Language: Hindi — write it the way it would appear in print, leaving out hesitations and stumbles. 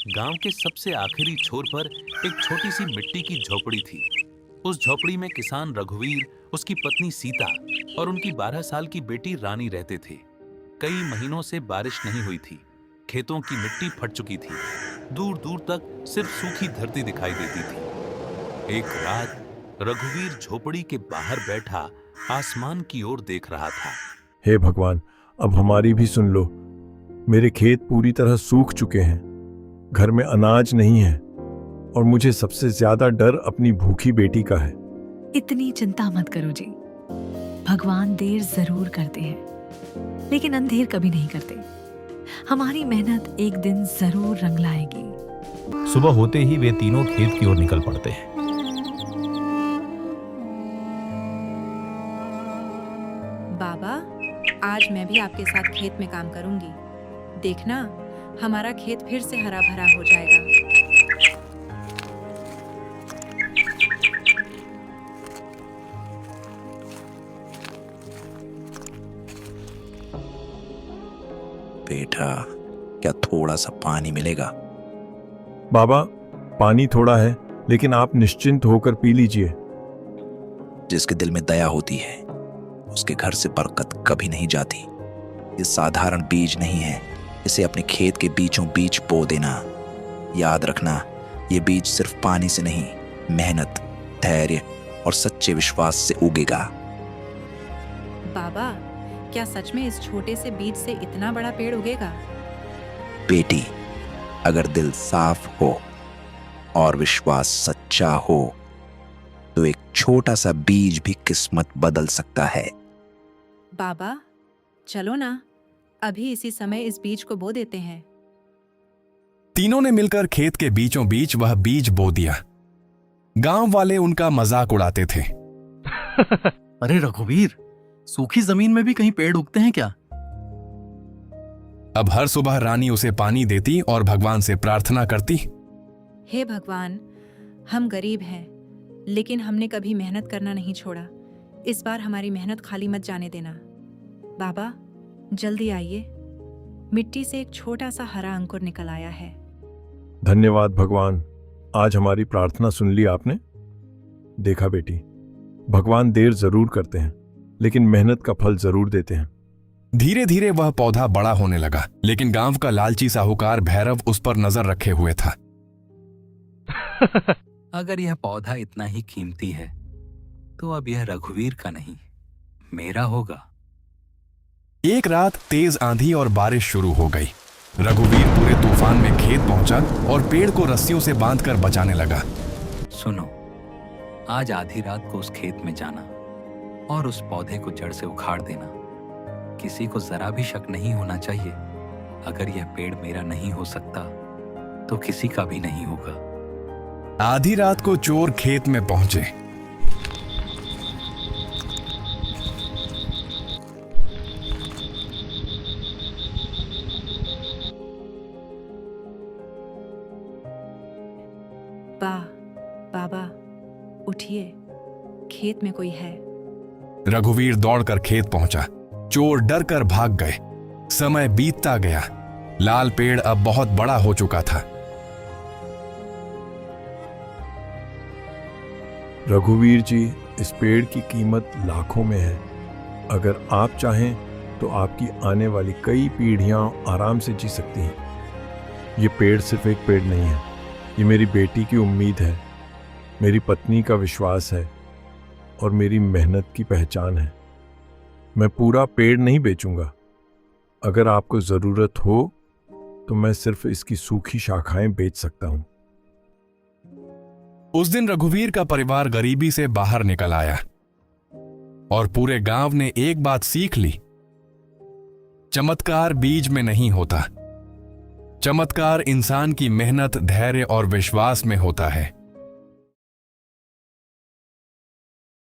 गांव के सबसे आखिरी छोर पर एक छोटी सी मिट्टी की झोपड़ी थी। उस झोपड़ी में किसान रघुवीर, उसकी पत्नी सीता और उनकी 12 साल की बेटी रानी रहते थे। कई महीनों से बारिश नहीं हुई थी। खेतों की मिट्टी फट चुकी थी। दूर दूर तक सिर्फ सूखी धरती दिखाई देती थी। एक रात रघुवीर झोपड़ी के बाहर बैठा आसमान की ओर देख रहा था। हे भगवान, अब हमारी भी सुन लो। मेरे खेत पूरी तरह सूख चुके हैं, घर में अनाज नहीं है और मुझे सबसे ज्यादा डर अपनी भूखी बेटी का है। इतनी चिंता मत करो जी, भगवान देर जरूर करते हैं लेकिन अंधेर कभी नहीं करते। हमारी मेहनत एक दिन जरूर रंग लाएगी। सुबह होते ही वे तीनों खेत की ओर निकल पड़ते हैं। बाबा, आज मैं भी आपके साथ खेत में काम करूंगी। देखना, हमारा खेत फिर से हरा भरा हो जाएगा। बेटा, क्या थोड़ा सा पानी मिलेगा? बाबा, पानी थोड़ा है लेकिन आप निश्चिंत होकर पी लीजिए। जिसके दिल में दया होती है उसके घर से बरकत कभी नहीं जाती। ये साधारण बीज नहीं है, इसे अपने खेत के बीचों बीच बो देना। याद रखना, ये बीज सिर्फ पानी से नहीं, मेहनत, धैर्य और सच्चे विश्वास से उगेगा। बाबा, क्या सच में इस छोटे से बीज से इतना बड़ा पेड़ उगेगा? बेटी, अगर दिल साफ हो और विश्वास सच्चा हो तो एक छोटा सा बीज भी किस्मत बदल सकता है। बाबा, चलो ना, अभी इसी समय इस बीज को बो देते हैं। तीनों ने मिलकर खेत के बीचों बीच वह बीज बो दिया। गांव वाले उनका मजाक उड़ाते थे। अरे रघुवीर, सूखी जमीन में भी कहीं पेड़ उगते हैं क्या? अब हर सुबह रानी उसे पानी देती और भगवान से प्रार्थना करती। हे भगवान, हम गरीब हैं, लेकिन हमने कभी मेहनत करना नहीं छोड़ा। इस बार हमारी मेहनत खाली मत जाने देना। बाबा, जल्दी आइए, मिट्टी से एक छोटा सा हरा अंकुर निकल आया है। धन्यवाद भगवान, आज हमारी प्रार्थना सुन ली आपने। देखा बेटी, भगवान देर जरूर करते हैं लेकिन मेहनत का फल जरूर देते हैं। धीरे धीरे वह पौधा बड़ा होने लगा, लेकिन गांव का लालची साहूकार भैरव उस पर नजर रखे हुए था। अगर यह पौधा इतना ही कीमती है तो अब यह रघुवीर का नहीं, मेरा होगा। एक रात तेज आंधी और बारिश शुरू हो गई। रघुवीर पूरे तूफान में खेत पहुंचा और पेड़ को रस्सियों से बांधकर बचाने लगा। सुनो, आज आधी रात को उस खेत में जाना और उस पौधे को जड़ से उखाड़ देना। किसी को जरा भी शक नहीं होना चाहिए। अगर यह पेड़ मेरा नहीं हो सकता तो किसी का भी नहीं होगा। आधी रात को चोर खेत में पहुंचे। बाबा, उठिए, खेत में कोई है। रघुवीर दौड़कर खेत पहुंचा। चोर डर कर भाग गए। समय बीतता गया। लाल पेड़ अब बहुत बड़ा हो चुका था। रघुवीर जी, इस पेड़ की कीमत लाखों में है। अगर आप चाहें तो आपकी आने वाली कई पीढ़ियां आराम से जी सकती हैं। ये पेड़ सिर्फ एक पेड़ नहीं है, ये मेरी बेटी की उम्मीद है, मेरी पत्नी का विश्वास है और मेरी मेहनत की पहचान है। मैं पूरा पेड़ नहीं बेचूंगा। अगर आपको जरूरत हो तो मैं सिर्फ इसकी सूखी शाखाएं बेच सकता हूं। उस दिन रघुवीर का परिवार गरीबी से बाहर निकल आया और पूरे गांव ने एक बात सीख ली। चमत्कार बीज में नहीं होता, चमत्कार इंसान की मेहनत, धैर्य और विश्वास में होता है।